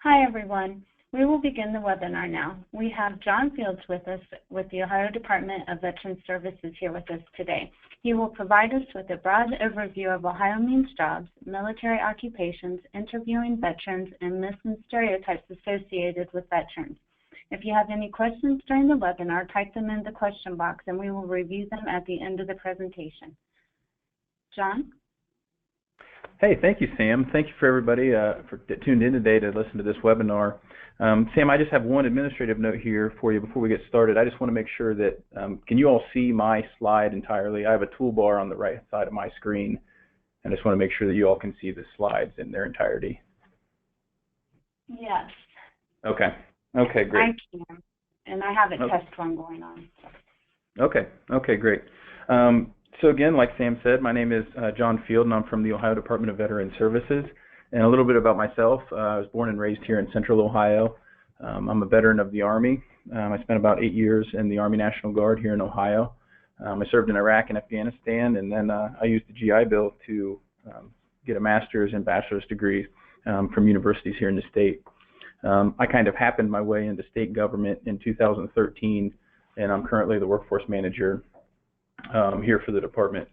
Hi, everyone. We will begin the webinar now. We have John Fields with us with the Ohio Department of Veterans Services here with us today. He will provide us with a broad overview of Ohio means jobs, military occupations, interviewing veterans, and myths and stereotypes associated with veterans. If you have any questions during the webinar, type them in the question box and we will review them at the end of the presentation. John? Hey, thank you, Sam. Thank you for everybody for tuned in today to listen to this webinar. Sam, I just have one administrative note here for you before we get started. I just want to make sure that, can you all see my slide entirely? I have a toolbar on the right side of my screen, and I just want to make sure that you all can see the slides in their entirety. Yes. Okay. Okay, great. I can, and I have a test one going on. So. Okay, great. So again, like Sam said, my name is John Field, and I'm from the Ohio Department of Veterans Services. And a little bit about myself, I was born and raised here in Central Ohio. I'm a veteran of the Army. I spent about 8 years in the Army National Guard here in Ohio. I served in Iraq and Afghanistan, and then I used the GI Bill to get a master's and bachelor's degree from universities here in the state. I kind of happened my way into state government in 2013, and I'm currently the workforce manager here for the department.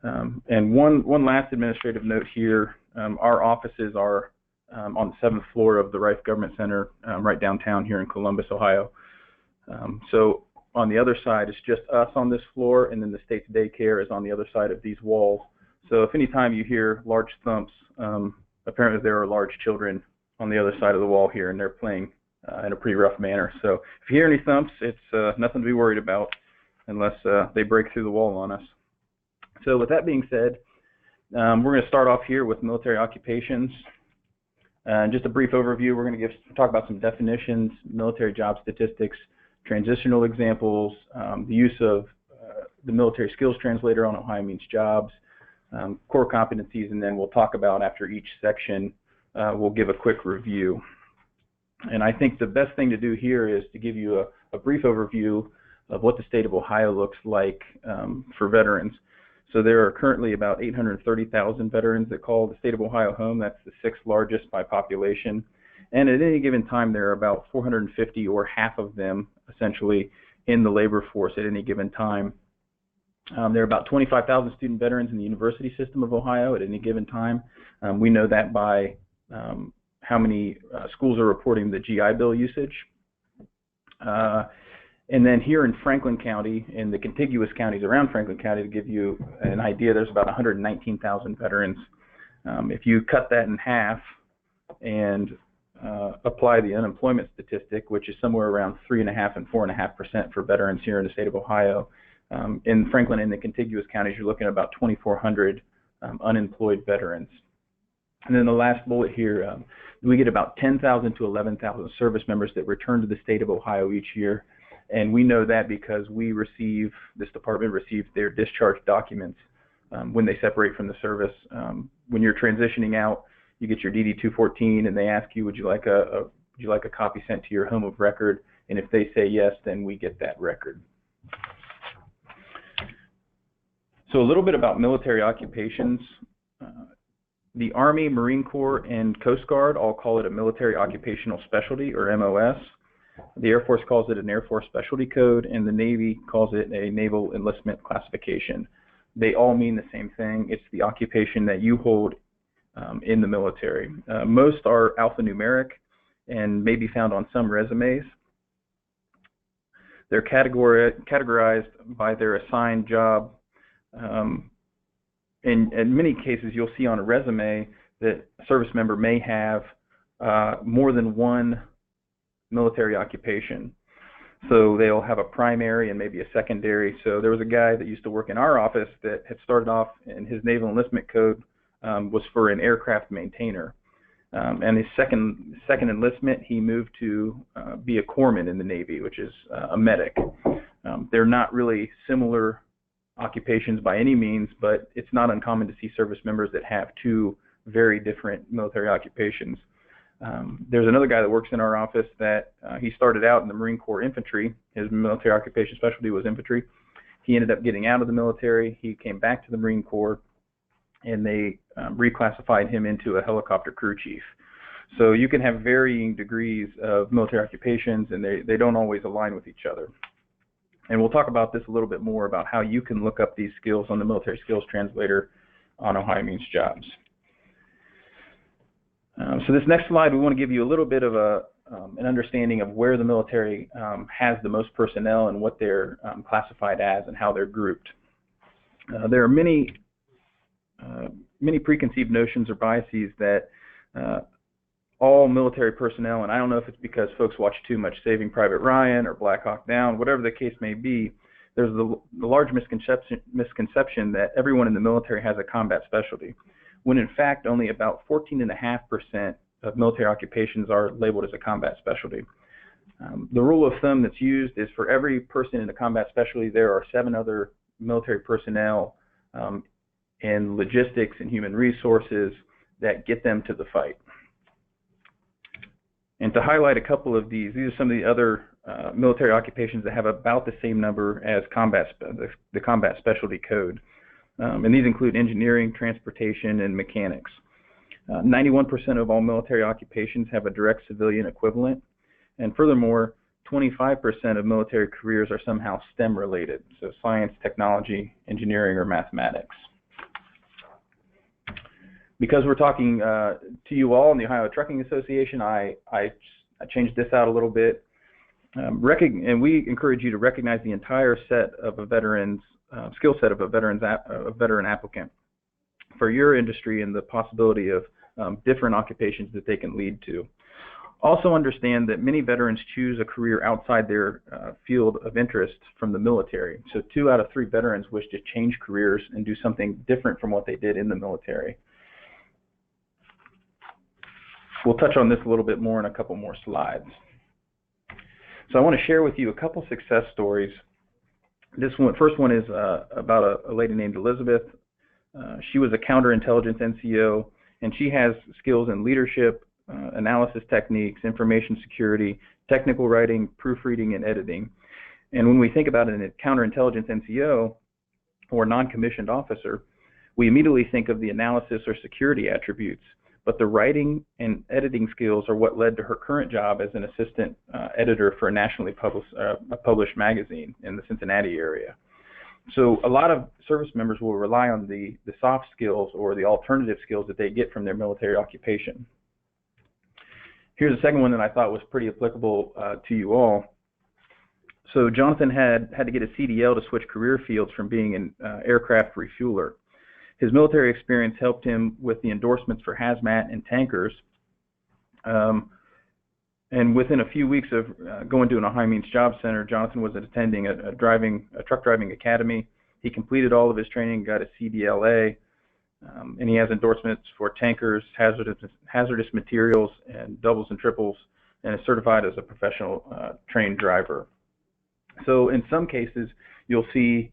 And one last administrative note here, our offices are on the 7th floor of the Rife Government Center right downtown here in Columbus, Ohio. So on the other side, it's just us on this floor, and then the state's daycare is on the other side of these walls. So if any time you hear large thumps, apparently there are large children on the other side of the wall here, and they're playing in a pretty rough manner. So if you hear any thumps, it's nothing to be worried about unless they break through the wall on us. So with that being said, we're going to start off here with military occupations. Just a brief overview, we're going to talk about some definitions, military job statistics, transitional examples, the use of the military skills translator on Ohio means jobs, core competencies, and then we'll talk about after each section, we'll give a quick review. And I think the best thing to do here is to give you a brief overview of what the state of Ohio looks like for veterans. So there are currently about 830,000 veterans that call the state of Ohio home. That's the 6th largest by population. And at any given time, there are about 450 or half of them essentially in the labor force at any given time. There are about 25,000 student veterans in the university system of Ohio at any given time. We know that by how many schools are reporting the GI Bill usage. And then here in Franklin County, in the contiguous counties around Franklin County, to give you an idea, there's about 119,000 veterans. If you cut that in half and apply the unemployment statistic, which is somewhere around 3.5% and 4.5% for veterans here in the state of Ohio, in Franklin and the contiguous counties, you're looking at about 2,400 unemployed veterans. And then the last bullet here, we get about 10,000 to 11,000 service members that return to the state of Ohio each year. And we know that because this department receives their discharge documents when they separate from the service. When you're transitioning out, you get your DD-214, and they ask you, would you like a copy sent to your home of record? And if they say yes, then we get that record. So a little bit about military occupations. The Army, Marine Corps, and Coast Guard all call it a military occupational specialty, or MOS. The Air Force calls it an Air Force Specialty Code, and the Navy calls it a Naval Enlistment Classification. They all mean the same thing. It's the occupation that you hold in the military. Most are alphanumeric and may be found on some resumes. They're categorized by their assigned job. In many cases, you'll see on a resume that a service member may have more than one military occupation. So they'll have a primary and maybe a secondary. So there was a guy that used to work in our office that had started off in his Naval Enlistment Code was for an aircraft maintainer. And his second enlistment, he moved to be a corpsman in the Navy, which is a medic. They're not really similar occupations by any means, but it's not uncommon to see service members that have two very different military occupations. There's another guy that works in our office that he started out in the Marine Corps infantry. His military occupation specialty was infantry. He ended up getting out of the military. He came back to the Marine Corps, and they reclassified him into a helicopter crew chief. So you can have varying degrees of military occupations, and they don't always align with each other. And we'll talk about this a little bit more about how you can look up these skills on the Military Skills Translator on Ohio Means Jobs. So this next slide, we want to give you a little bit of an understanding of where the military has the most personnel and what they're classified as and how they're grouped. There are many preconceived notions or biases that all military personnel, and I don't know if it's because folks watch too much Saving Private Ryan or Black Hawk Down, whatever the case may be, there's the large misconception that everyone in the military has a combat specialty, when in fact only about 14.5% of military occupations are labeled as a combat specialty. The rule of thumb that's used is for every person in a combat specialty, there are 7 other military personnel in logistics and human resources that get them to the fight. And to highlight a couple of these are some of the other military occupations that have about the same number as the combat specialty code. And these include engineering, transportation, and mechanics. 91% of all military occupations have a direct civilian equivalent. And furthermore, 25% of military careers are somehow STEM related, so science, technology, engineering, or mathematics. Because we're talking to you all in the Ohio Trucking Association, I changed this out a little bit. And we encourage you to recognize the entire set of a veteran's skill set of a veteran applicant for your industry and the possibility of different occupations that they can lead to. Also understand that many veterans choose a career outside their field of interest from the military. So 2 out of 3 veterans wish to change careers and do something different from what they did in the military. We'll touch on this a little bit more in a couple more slides. So I want to share with you a couple success stories. First one is about a lady named Elizabeth. She was a counterintelligence NCO, and she has skills in leadership, analysis techniques, information security, technical writing, proofreading, and editing. And when we think about a counterintelligence NCO or non-commissioned officer, we immediately think of the analysis or security attributes. But the writing and editing skills are what led to her current job as an assistant editor for a nationally published magazine in the Cincinnati area. So a lot of service members will rely on the soft skills or the alternative skills that they get from their military occupation. Here's a second one that I thought was pretty applicable to you all. So Johnathan had to get a CDL to switch career fields from being an aircraft refueler. His military experience helped him with the endorsements for hazmat and tankers. And within a few weeks of going to an Ohio Means Job Center, Johnathan was attending a truck driving academy. He completed all of his training, got a CDLA, and he has endorsements for tankers, hazardous materials, and doubles and triples, and is certified as a professional trained driver. So in some cases, you'll see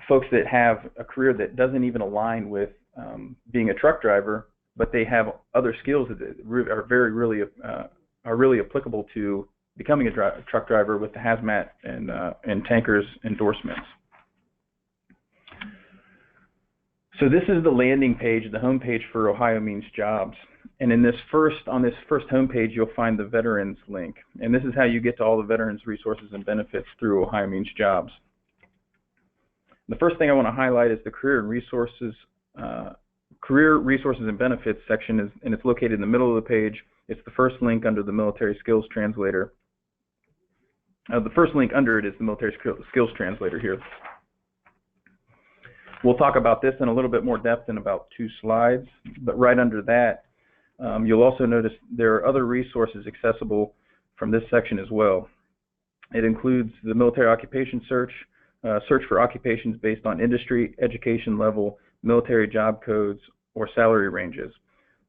folks that have a career that doesn't even align with being a truck driver, but they have other skills that are really applicable to becoming a truck driver with the hazmat and tankers endorsements. So this is the landing page, the home page for Ohio Means Jobs. And on this first home page, you'll find the Veterans link. And this is how you get to all the veterans resources and benefits through Ohio Means Jobs. The first thing I want to highlight is the Career Resources and Benefits section, and it's located in the middle of the page. It's the first link under the Military Skills Translator. The first link under it is the Military Skills Translator here. We'll talk about this in a little bit more depth in about 2 slides, but right under that, you'll also notice there are other resources accessible from this section as well. It includes the Military Occupation Search, search for occupations based on industry, education level, military job codes, or salary ranges.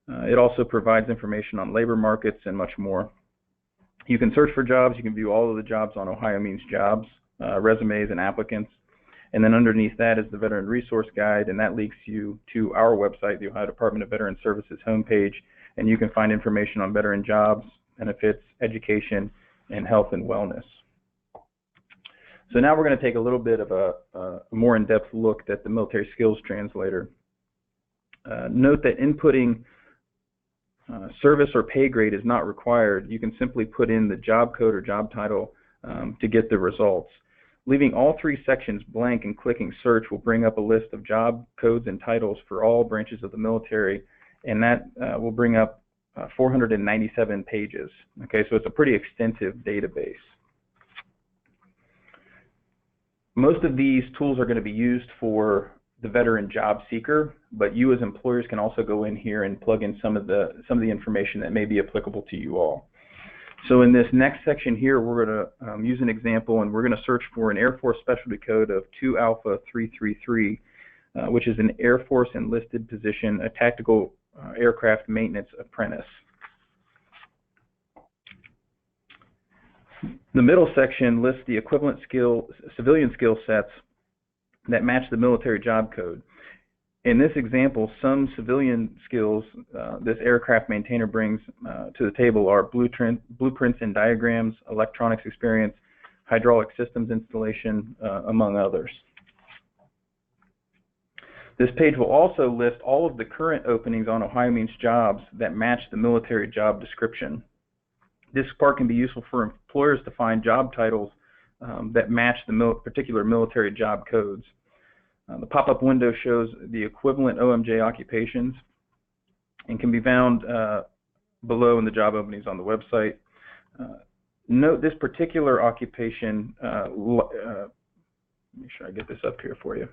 It also provides information on labor markets and much more. You can search for jobs. You can view all of the jobs on Ohio Means Jobs, resumes and applicants. And then underneath that is the Veteran Resource Guide, and that links you to our website, the Ohio Department of Veteran Services homepage, and you can find information on veteran jobs, benefits, education, and health and wellness. So now we're going to take a little bit of a more in-depth look at the Military Skills Translator. Note that inputting service or pay grade is not required. You can simply put in the job code or job title to get the results. Leaving all three sections blank and clicking search will bring up a list of job codes and titles for all branches of the military, and that will bring up 497 pages. Okay, so it's a pretty extensive database. Most of these tools are going to be used for the veteran job seeker, but you as employers can also go in here and plug in some of the information that may be applicable to you all. So in this next section here, we're going to use an example, and we're going to search for an Air Force Specialty Code of 2 Alpha 333, which is an Air Force enlisted position, a tactical aircraft maintenance apprentice. The middle section lists the equivalent civilian skill sets that match the military job code. In this example, some civilian skills this aircraft maintainer brings to the table are blueprints and diagrams, electronics experience, hydraulic systems installation, among others. This page will also list all of the current openings on Ohio Means Jobs that match the military job description. This part can be useful for employers to find job titles that match the particular military job codes. The pop-up window shows the equivalent OMJ occupations and can be found below in the job openings on the website. Note this particular occupation, make sure I get this up here for you.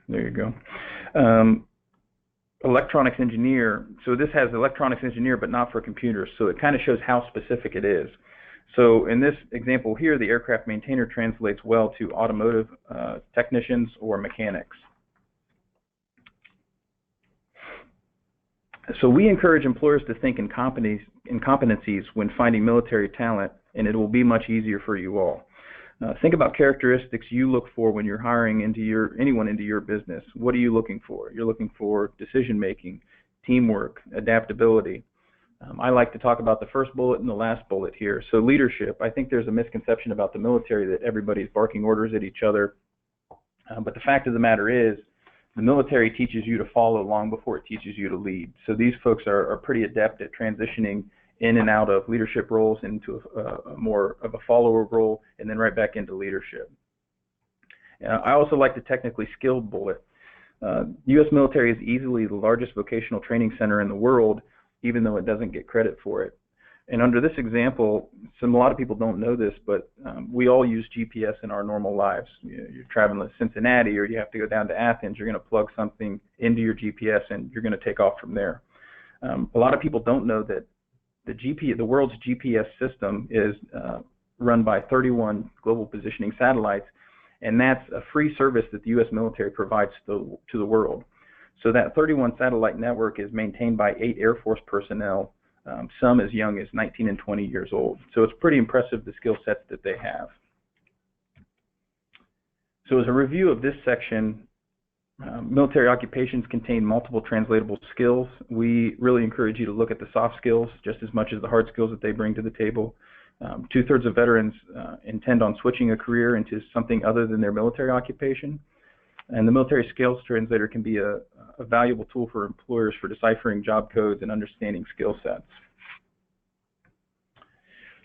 There you go. Electronics engineer, so this has electronics engineer but not for computers, so it kind of shows how specific it is. So in this example here, the aircraft maintainer translates well to automotive technicians or mechanics. So we encourage employers to think in competencies when finding military talent, and it will be much easier for you all. Think about characteristics you look for when you're hiring anyone into your business. What are you looking for? You're looking for decision-making, teamwork, adaptability. I like to talk about the first bullet and the last bullet here. So leadership, I think there's a misconception about the military that everybody's barking orders at each other. But the fact of the matter is, the military teaches you to follow long before it teaches you to lead. So these folks are pretty adept at transitioning in and out of leadership roles into more of a follower role, and then right back into leadership. I also like the technically skilled bullet. U.S. military is easily the largest vocational training center in the world, even though it doesn't get credit for it. And under this example, a lot of people don't know this, but we all use GPS in our normal lives. You're traveling to Cincinnati, or you have to go down to Athens, you're going to plug something into your GPS and you're going to take off from there. A lot of people don't know that the world's GPS system is run by 31 global positioning satellites, and that's a free service that the U.S. military provides to the world. So that 31 satellite network is maintained by 8 Air Force personnel, some as young as 19 and 20 years old. So it's pretty impressive, the skill sets that they have. So as a review of this section, military occupations contain multiple translatable skills. We really encourage you to look at the soft skills just as much as the hard skills that they bring to the table. 2/3 of veterans intend on switching a career into something other than their military occupation. And the military skills translator can be a valuable tool for employers for deciphering job codes and understanding skill sets.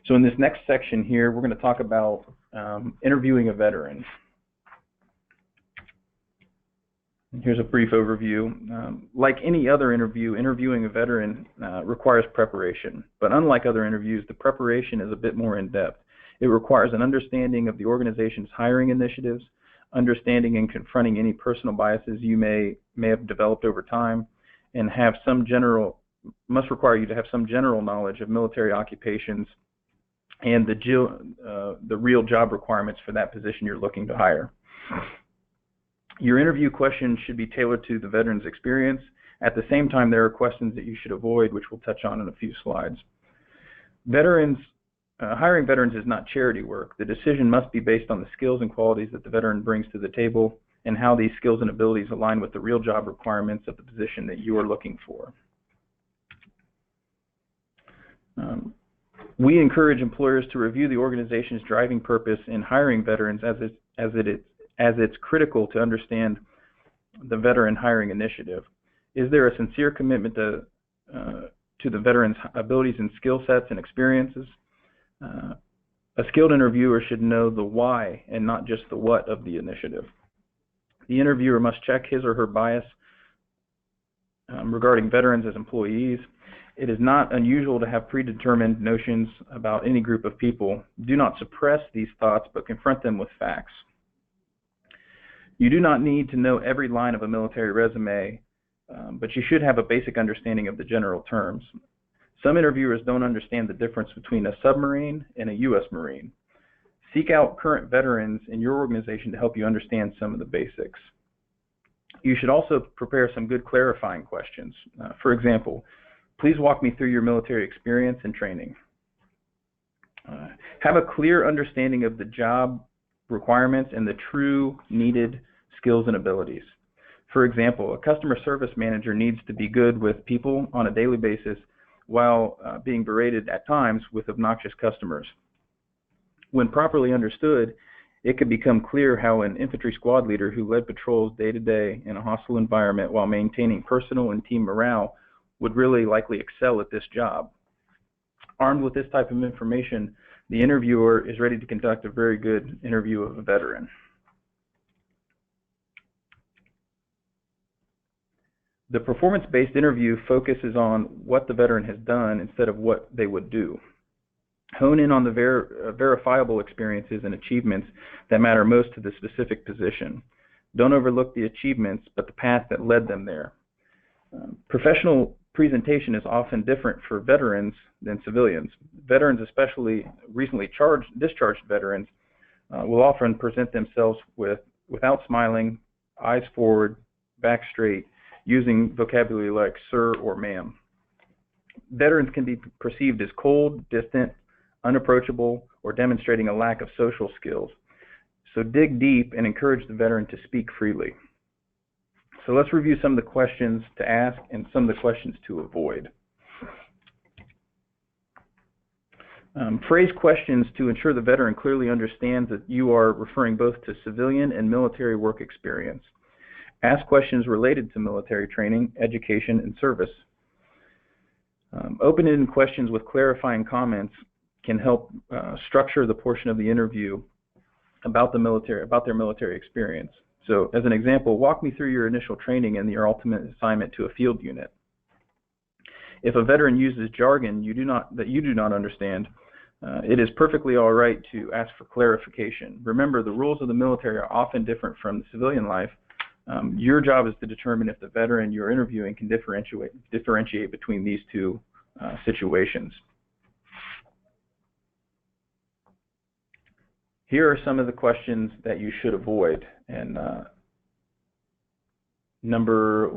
So in this next section here, we're going to talk about interviewing a veteran. Here's a brief overview. Like any other interview, interviewing a veteran requires preparation. But unlike other interviews, the preparation is a bit more in-depth. It requires an understanding of the organization's hiring initiatives, understanding and confronting any personal biases you may have developed over time, and must require you to have some general knowledge of military occupations and the real job requirements for that position you're looking to hire. Your interview questions should be tailored to the veteran's experience. At the same time, there are questions that you should avoid, which we'll touch on in a few slides. Hiring veterans is not charity work. The decision must be based on the skills and qualities that the veteran brings to the table and how these skills and abilities align with the real job requirements of the position that you are looking for. We encourage employers to review the organization's driving purpose in hiring veterans as it's critical to understand the veteran hiring initiative. Is there a sincere commitment to to the veteran's abilities and skill sets and experiences. A skilled interviewer should know the why and not just the what of the initiative. The interviewer must check his or her bias regarding veterans as employees. It is not unusual to have predetermined notions about any group of people. Do not suppress these thoughts, but confront them with facts. You do not need to know every line of a military resume, but you should have a basic understanding of the general terms. Some interviewers don't understand the difference between a submarine and a U.S. Marine. Seek out current veterans in your organization to help you understand some of the basics. You should also prepare some good clarifying questions. For example, please walk me through your military experience and training. Have a clear understanding of the job requirements and the true needed skills and abilities. For example, a customer service manager needs to be good with people on a daily basis while being berated at times with obnoxious customers. When properly understood, it could become clear how an infantry squad leader who led patrols day to day in a hostile environment while maintaining personal and team morale would really likely excel at this job. Armed with this type of information, the interviewer is ready to conduct a very good interview of a veteran. The performance-based interview focuses on what the veteran has done instead of what they would do. Hone in on the verifiable experiences and achievements that matter most to the specific position. Don't overlook the achievements, but the path that led them there. Professional presentation is often different for veterans than civilians. Veterans, especially recently discharged veterans, will often present themselves without smiling, eyes forward, back straight, using vocabulary like sir or ma'am. Veterans can be perceived as cold, distant, unapproachable, or demonstrating a lack of social skills. So dig deep and encourage the veteran to speak freely. So let's review some of the questions to ask and some of the questions to avoid. Phrase questions to ensure the veteran clearly understands that you are referring both to civilian and military work experience. Ask questions related to military training, education, and service. Open-ended questions with clarifying comments can help structure the portion of the interview about their military experience. So, as an example, walk me through your initial training and your ultimate assignment to a field unit. If a veteran uses jargon that you do not understand, it is perfectly all right to ask for clarification. Remember, the rules of the military are often different from the civilian life. Your job is to determine if the veteran you're interviewing can differentiate between these two situations. Here are some of the questions that you should avoid. And number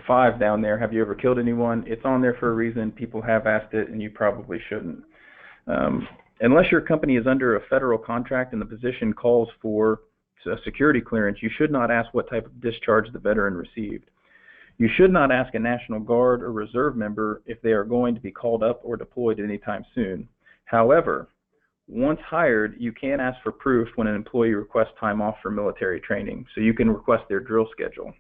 5 down there, have you ever killed anyone? It's on there for a reason. People have asked it, and you probably shouldn't. Unless your company is under a federal contract and the position calls for a security clearance, you should not ask what type of discharge the veteran received. You should not ask a National Guard or Reserve member if they are going to be called up or deployed anytime soon. However, once hired, you can ask for proof when an employee requests time off for military training, so you can request their drill schedule.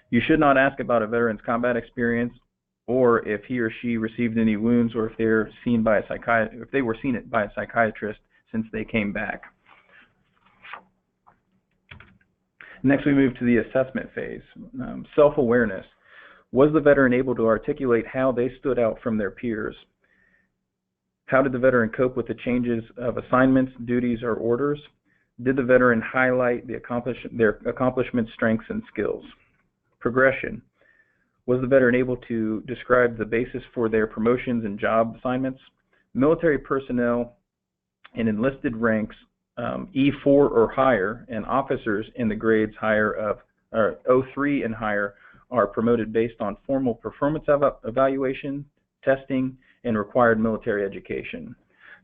You should not ask about a veteran's combat experience, or if he or she received any wounds, or if they were seen by a psychiatrist since they came back. Next, we move to the assessment phase. Self-awareness. Was the veteran able to articulate how they stood out from their peers? How did the veteran cope with the changes of assignments, duties, or orders? Did the veteran highlight their accomplishments, strengths, and skills? Progression. Was the veteran able to describe the basis for their promotions and job assignments? Military personnel in enlisted ranks E4 or higher, and officers in the grades higher of O3 and higher are promoted based on formal performance evaluation, testing, and required military education.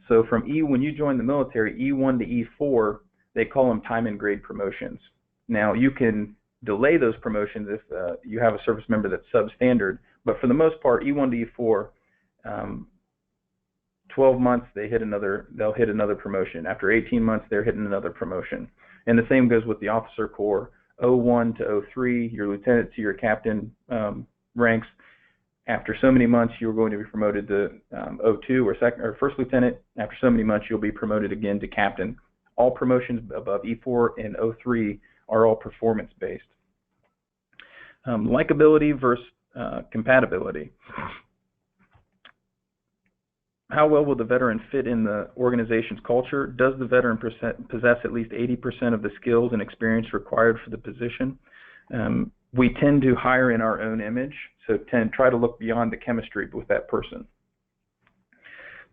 So from when you join the military, E1 to E4, they call them time and grade promotions. Now, you can delay those promotions if you have a service member that's substandard, but for the most part, E1 to E4, 12 months they'll hit another promotion. After 18 months, they're hitting another promotion. And the same goes with the officer corps. O1 to O3, your lieutenant to your captain ranks, After so many months, you're going to be promoted to O2 or first lieutenant. After so many months, you'll be promoted again to captain. All promotions above E4 and O3 are all performance-based. Likability versus compatibility. How well will the veteran fit in the organization's culture? Does the veteran possess at least 80% of the skills and experience required for the position? We tend to hire in our own image, so try to look beyond the chemistry with that person.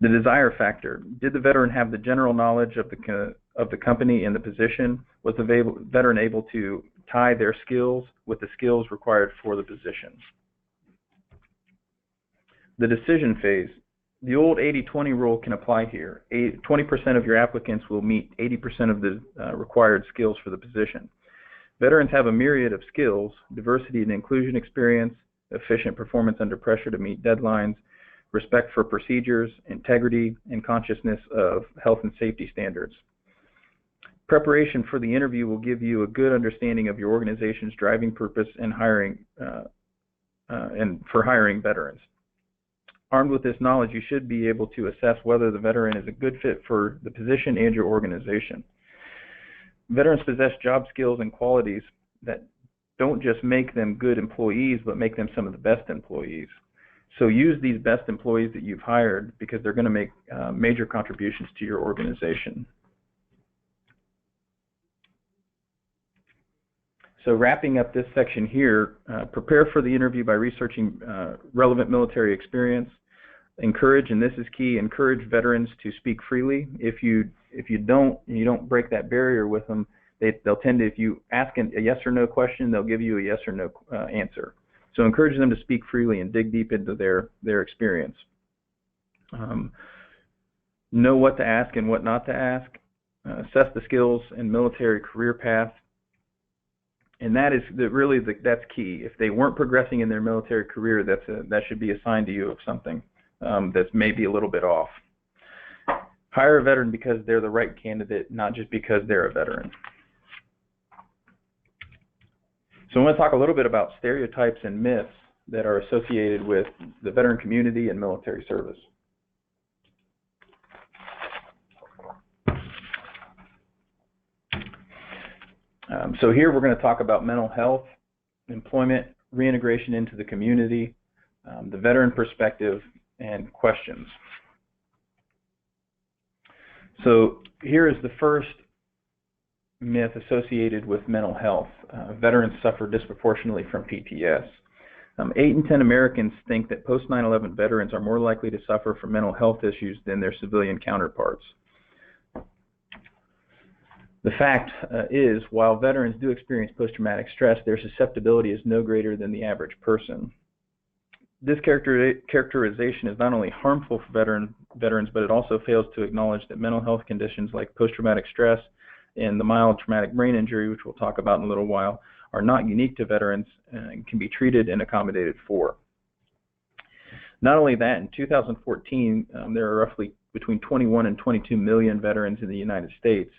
The desire factor. Did the veteran have the general knowledge of the company and the position? Was the veteran able to tie their skills with the skills required for the position? The decision phase. The old 80-20 rule can apply here. 20% of your applicants will meet 80% of the required skills for the position. Veterans have a myriad of skills: diversity and inclusion experience, efficient performance under pressure to meet deadlines, respect for procedures, integrity, and consciousness of health and safety standards. Preparation for the interview will give you a good understanding of your organization's driving purpose and for hiring veterans. Armed with this knowledge, you should be able to assess whether the veteran is a good fit for the position and your organization. Veterans possess job skills and qualities that don't just make them good employees, but make them some of the best employees. So use these best employees that you've hired because they're going to make major contributions to your organization. So wrapping up this section here, prepare for the interview by researching relevant military experience. Encourage, and this is key, encourage veterans to speak freely. If you don't break that barrier with them, they'll tend to, if you ask a yes or no question, they'll give you a yes or no answer. So encourage them to speak freely and dig deep into their experience. Know what to ask and what not to ask. Assess the skills and military career path. And that is that's key. If they weren't progressing in their military career, that should be a sign to you of something that's maybe a little bit off. Hire a veteran because they're the right candidate, not just because they're a veteran. So I want to talk a little bit about stereotypes and myths that are associated with the veteran community and military service. So here we're going to talk about mental health, employment, reintegration into the community, the veteran perspective, and questions. So here is the first myth associated with mental health. Veterans suffer disproportionately from PTS. 8 in 10 Americans think that post 9/11 veterans are more likely to suffer from mental health issues than their civilian counterparts. The fact is, while veterans do experience post-traumatic stress, their susceptibility is no greater than the average person. This characterization is not only harmful for veterans, but it also fails to acknowledge that mental health conditions like post-traumatic stress and the mild traumatic brain injury, which we'll talk about in a little while, are not unique to veterans and can be treated and accommodated for. Not only that, in 2014, there are roughly between 21 and 22 million veterans in the United States.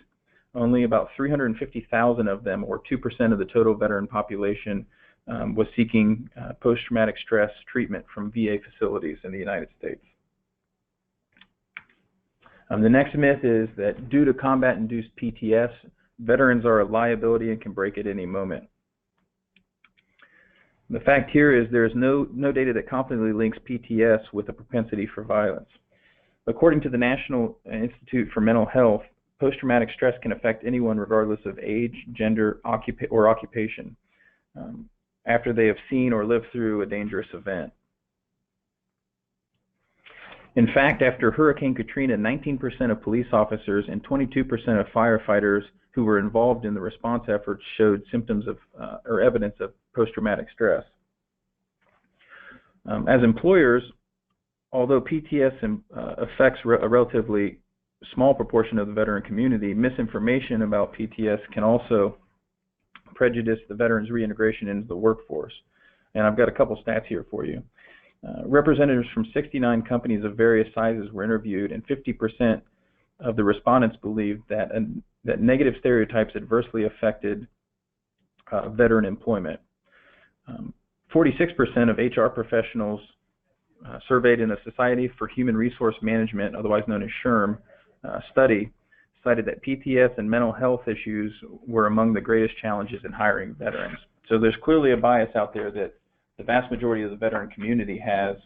Only about 350,000 of them, or 2% of the total veteran population, was seeking post-traumatic stress treatment from VA facilities in the United States. The next myth is that due to combat-induced PTS, veterans are a liability and can break at any moment. The fact here is there is no data that confidently links PTS with a propensity for violence. According to the National Institute for Mental Health, post-traumatic stress can affect anyone regardless of age, gender, or occupation after they have seen or lived through a dangerous event. In fact, after Hurricane Katrina, 19% of police officers and 22% of firefighters who were involved in the response efforts showed symptoms of or evidence of post-traumatic stress. As employers, although PTS affects a relatively small proportion of the veteran community, misinformation about PTS can also prejudice the veterans' reintegration into the workforce. And I've got a couple stats here for you. Representatives from 69 companies of various sizes were interviewed, and 50% of the respondents believed that negative stereotypes adversely affected veteran employment. 46% of HR professionals surveyed in a Society for Human Resource Management, otherwise known as SHRM, study, cited that PTS and mental health issues were among the greatest challenges in hiring veterans. So there's clearly a bias out there that the vast majority of the veteran community has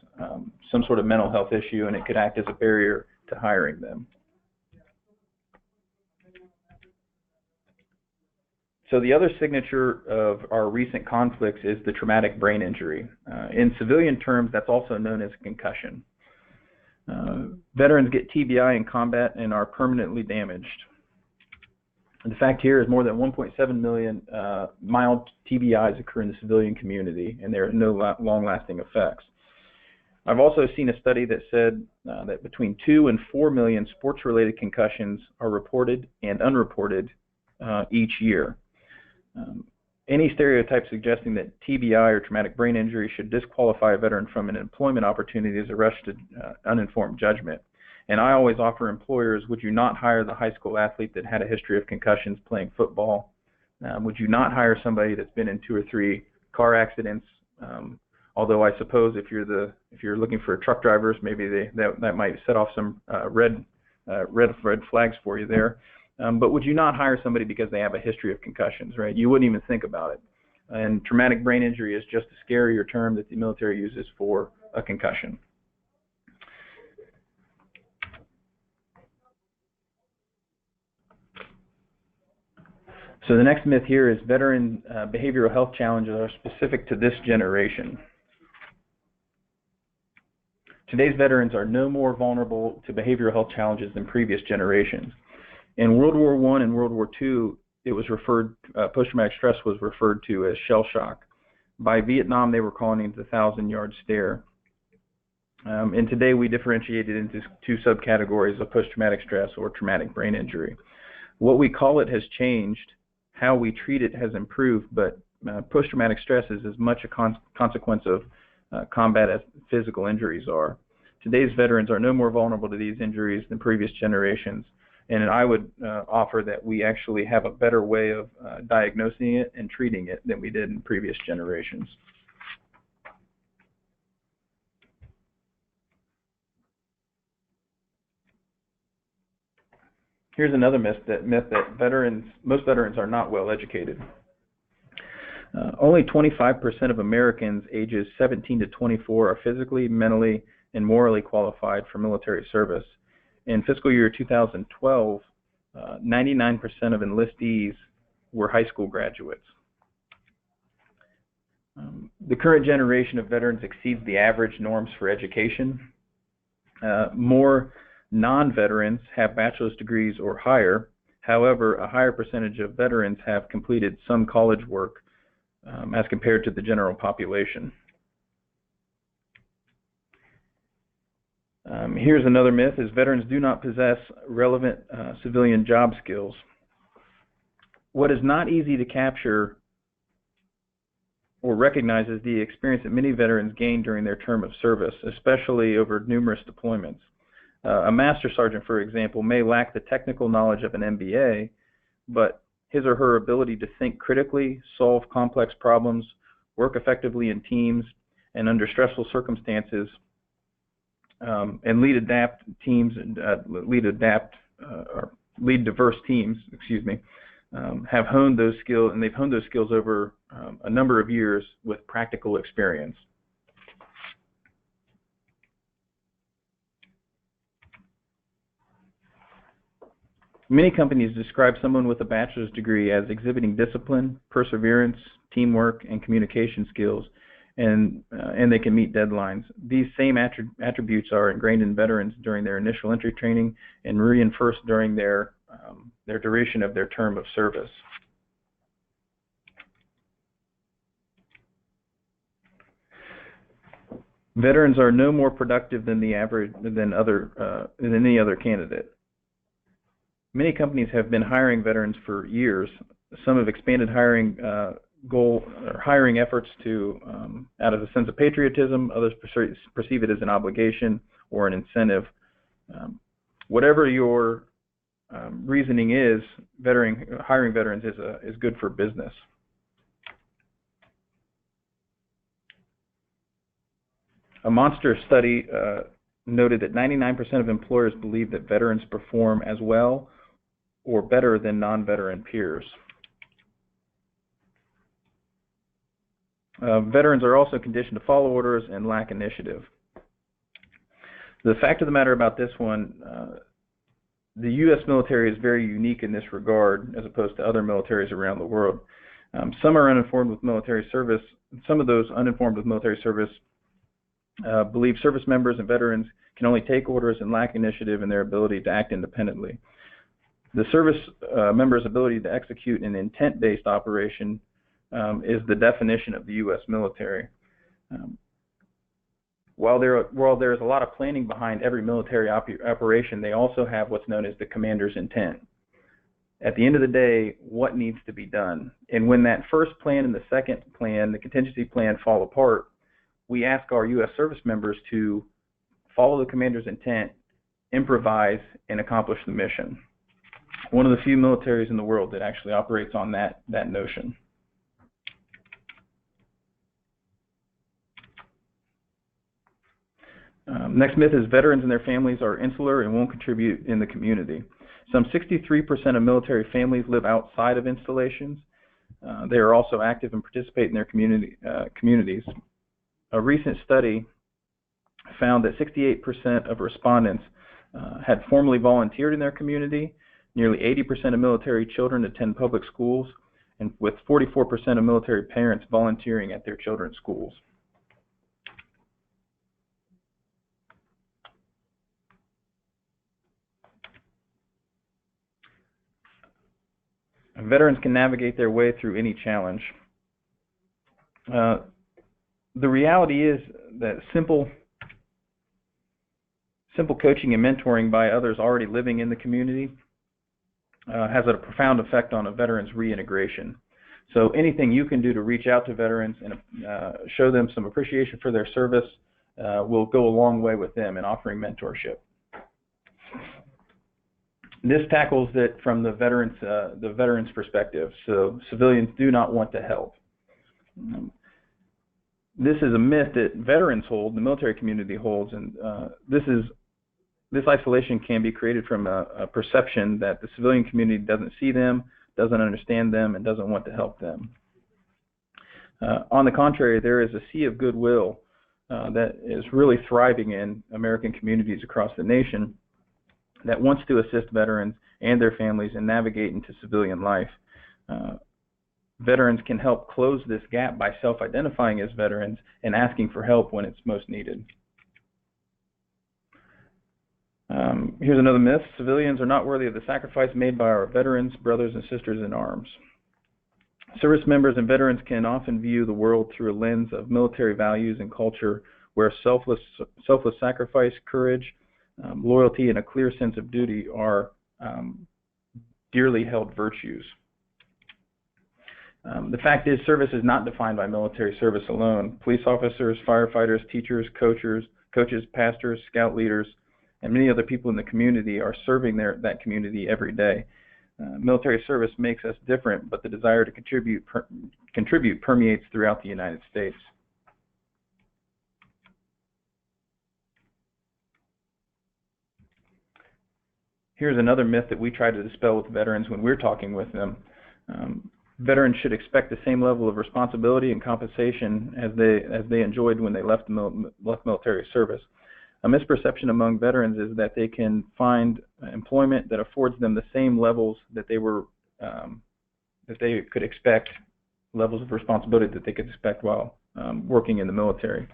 some sort of mental health issue, and it could act as a barrier to hiring them. So the other signature of our recent conflicts is the traumatic brain injury. In civilian terms, that's also known as concussion. Veterans get TBI in combat and are permanently damaged. And the fact here is more than 1.7 million mild TBIs occur in the civilian community, and there are no long-lasting effects. I've also seen a study that said that between 2 and 4 million sports-related concussions are reported and unreported each year. Any stereotype suggesting that TBI or traumatic brain injury should disqualify a veteran from an employment opportunity is a rush to uninformed judgment. And I always offer employers, would you not hire the high school athlete that had a history of concussions playing football? Would you not hire somebody that's been in 2 or 3 car accidents? Although I suppose if you're looking for truck drivers, maybe that might set off some red flags for you there. But would you not hire somebody because they have a history of concussions, right? You wouldn't even think about it. And traumatic brain injury is just a scarier term that the military uses for a concussion. So the next myth here is veteran behavioral health challenges are specific to this generation. Today's veterans are no more vulnerable to behavioral health challenges than previous generations. In World War I and World War II, it was post-traumatic stress was referred to as shell shock. By Vietnam, they were calling it the 1,000-yard stare. And today we differentiate it into 2 subcategories of post-traumatic stress or traumatic brain injury. What we call it has changed. How we treat it has improved, but post-traumatic stress is as much a consequence of combat as physical injuries are. Today's veterans are no more vulnerable to these injuries than previous generations. And I would offer that we actually have a better way of diagnosing it and treating it than we did in previous generations. Here's another myth that most veterans are not well educated. Only 25% of Americans ages 17 to 24 are physically, mentally, and morally qualified for military service. In fiscal year 2012, 99% of enlistees were high school graduates. The current generation of veterans exceeds the average norms for education. More non-veterans have bachelor's degrees or higher. However, a higher percentage of veterans have completed some college work as compared to the general population. Here's another myth, is veterans do not possess relevant civilian job skills. What is not easy to capture or recognize is the experience that many veterans gain during their term of service, especially over numerous deployments. A master sergeant, for example, may lack the technical knowledge of an MBA, but his or her ability to think critically, solve complex problems, work effectively in teams, and under stressful circumstances, and lead diverse teams, have honed those skills, and they've honed those skills over a number of years with practical experience. Many companies describe someone with a bachelor's degree as exhibiting discipline, perseverance, teamwork, and communication skills, and they can meet deadlines. These same attributes are ingrained in veterans during their initial entry training and reinforced during their duration of their term of service. Veterans are no more productive than any other candidate. Many companies have been hiring veterans for years. Some have expanded hiring hiring efforts to out of a sense of patriotism. Others perceive it as an obligation or an incentive. Whatever your reasoning is, hiring veterans is good for business. A monster study noted that 99% of employers believe that veterans perform as well or better than non-veteran peers. Veterans are also conditioned to follow orders and lack initiative. The fact of the matter about this one, the U.S. military is very unique in this regard as opposed to other militaries around the world. Some are uninformed with military service. Some of those uninformed with military service believe service members and veterans can only take orders and lack initiative in their ability to act independently. The service member's ability to execute an intent-based operation is the definition of the U.S. military. While there is a lot of planning behind every military operation, they also have what's known as the commander's intent. At the end of the day, what needs to be done? And when that first plan and the second plan, the contingency plan, fall apart, we ask our U.S. service members to follow the commander's intent, improvise, and accomplish the mission. One of the few militaries in the world that actually operates on that notion. Next myth is veterans and their families are insular and won't contribute in the community. Some 63% of military families live outside of installations. They are also active and participate in their communities. A recent study found that 68% of respondents had formerly volunteered in their community. Nearly 80% of military children attend public schools, and with 44% of military parents volunteering at their children's schools. Veterans can navigate their way through any challenge. The reality is that simple coaching and mentoring by others already living in the community has a profound effect on a veteran's reintegration. So anything you can do to reach out to veterans and show them some appreciation for their service will go a long way with them in offering mentorship. This tackles it from the veterans' perspective. So civilians do not want to help. This is a myth that veterans hold, the military community holds, and this isolation can be created from a perception that the civilian community doesn't see them, doesn't understand them, and doesn't want to help them. On the contrary, there is a sea of goodwill that is really thriving in American communities across the nation that wants to assist veterans and their families and navigate into civilian life. Veterans can help close this gap by self-identifying as veterans and asking for help when it's most needed. Here's another myth. Civilians are not worthy of the sacrifice made by our veterans, brothers, and sisters in arms. Service members and veterans can often view the world through a lens of military values and culture where selfless sacrifice, courage, loyalty, and a clear sense of duty are dearly held virtues. The fact is, service is not defined by military service alone. Police officers, firefighters, teachers, coaches, pastors, scout leaders, and many other people in the community are serving that community every day. Military service makes us different, but the desire to contribute permeates throughout the United States. Here's another myth that we try to dispel with veterans when we're talking with them. Veterans should expect the same level of responsibility and compensation as they enjoyed when they left military service. A misperception among veterans is that they can find employment that affords them the same levels that they could expect, levels of responsibility that they could expect while working in the military.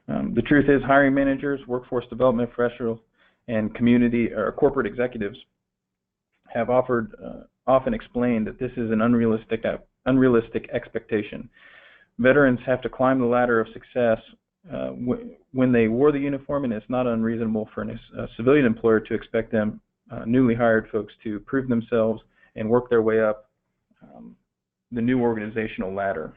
The truth is, hiring managers, workforce development professionals, and community or corporate executives have often explained that this is an unrealistic expectation. Veterans have to climb the ladder of success when they wore the uniform, and it's not unreasonable for a civilian employer to expect them, newly hired folks, to prove themselves and work their way up the new organizational ladder.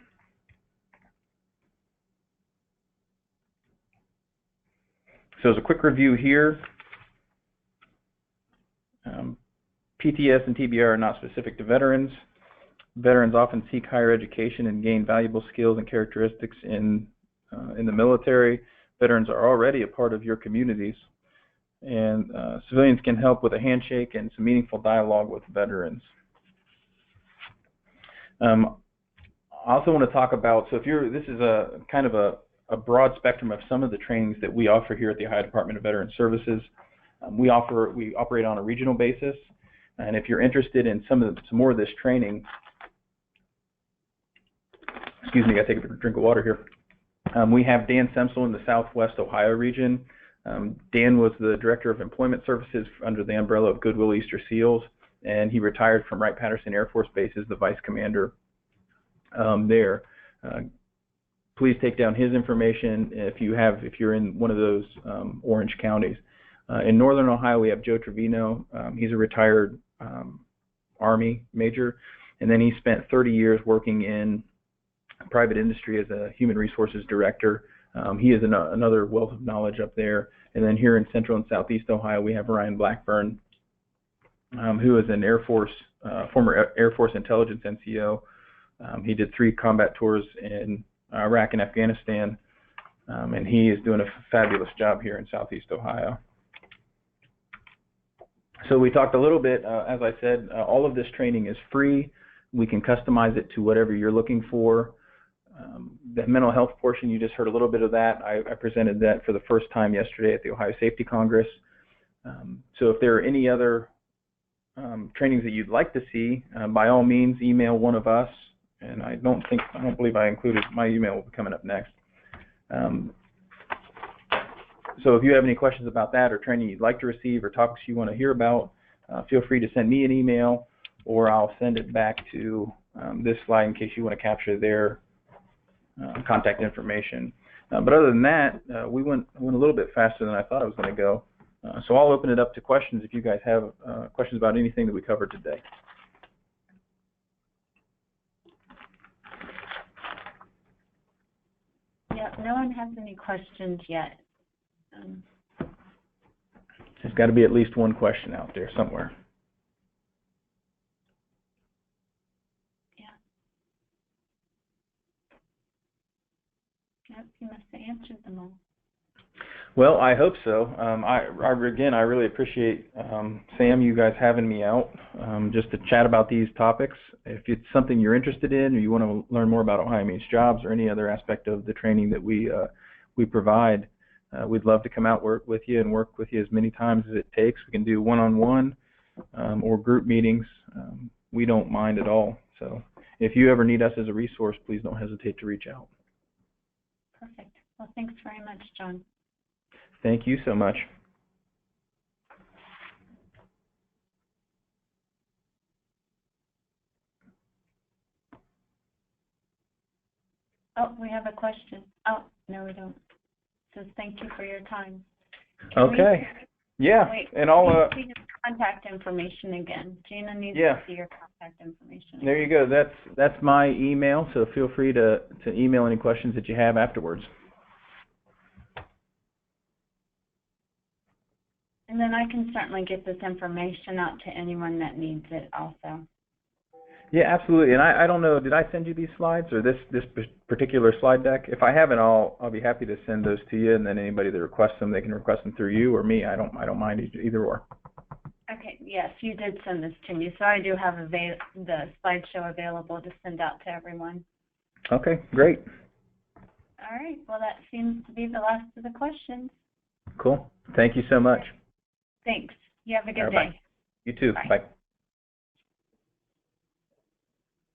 So as a quick review here, PTS and TBR are not specific to veterans. Veterans often seek higher education and gain valuable skills and characteristics in the military. veterans are already a part of your communities, and civilians can help with a handshake and some meaningful dialogue with veterans. I also want to talk about, so this is a kind of a broad spectrum of some of the trainings that we offer here at the Ohio Department of Veteran Services. We operate on a regional basis, and if you're interested in some more of this training, excuse me, I gotta take a drink of water here. We have Dan Semsel in the Southwest Ohio region. Dan was the Director of Employment Services under the umbrella of Goodwill Easter Seals, and he retired from Wright-Patterson Air Force Base as the Vice Commander there. Please take down his information if you're in one of those orange counties. In Northern Ohio, we have Joe Trevino. He's a retired Army major, and then he spent 30 years working in private industry as a human resources director. He is another wealth of knowledge up there. And then here in Central and Southeast Ohio, we have Ryan Blackburn, who is an former Air Force intelligence NCO. He did 3 combat tours in Iraq and Afghanistan, and he is doing a fabulous job here in Southeast Ohio. So we talked a little bit, as I said, all of this training is free. We can customize it to whatever you're looking for. The mental health portion, you just heard a little bit of that. I presented that for the first time yesterday at the Ohio Safety Congress. So if there are any other trainings that you'd like to see, by all means, email one of us. And I don't believe I included, my email will be coming up next. So if you have any questions about that or training you'd like to receive or topics you want to hear about, feel free to send me an email, or I'll send it back to this slide in case you want to capture their contact information. But other than that, we went a little bit faster than I thought I was going to go. So I'll open it up to questions if you guys have questions about anything that we covered today. Yeah, no one has any questions yet. There's got to be at least one question out there somewhere. Yeah. Yep, you must have answered them all. Well, I hope so. Again, I really appreciate, Sam, you guys having me out just to chat about these topics. If it's something you're interested in, or you want to learn more about Ohio Means Jobs or any other aspect of the training that we provide, we'd love to come out, work with you, and work with you as many times as it takes. We can do one-on-one or group meetings. We don't mind at all. So if you ever need us as a resource, please don't hesitate to reach out. Perfect. Well, thanks very much, John. Thank you so much. Oh, we have a question. Oh, no, we don't. It says thank you for your time. Okay. Yeah, wait, and I'll see his contact information again. Gina needs yeah. to see your contact information. There you go. That's my email, so feel free to email any questions that you have afterwards. And then I can certainly get this information out to anyone that needs it also. Yeah, absolutely. And I don't know, did I send you these slides or this particular slide deck? If I haven't, I'll be happy to send those to you, and then anybody that requests them, they can request them through you or me. I don't mind either or. Okay. Yes, you did send this to me, so I do have the slideshow available to send out to everyone. Okay, great. All right. Well, that seems to be the last of the questions. Cool. Thank you so much. Thanks. You have a good day. Bye. You too. Bye. Bye.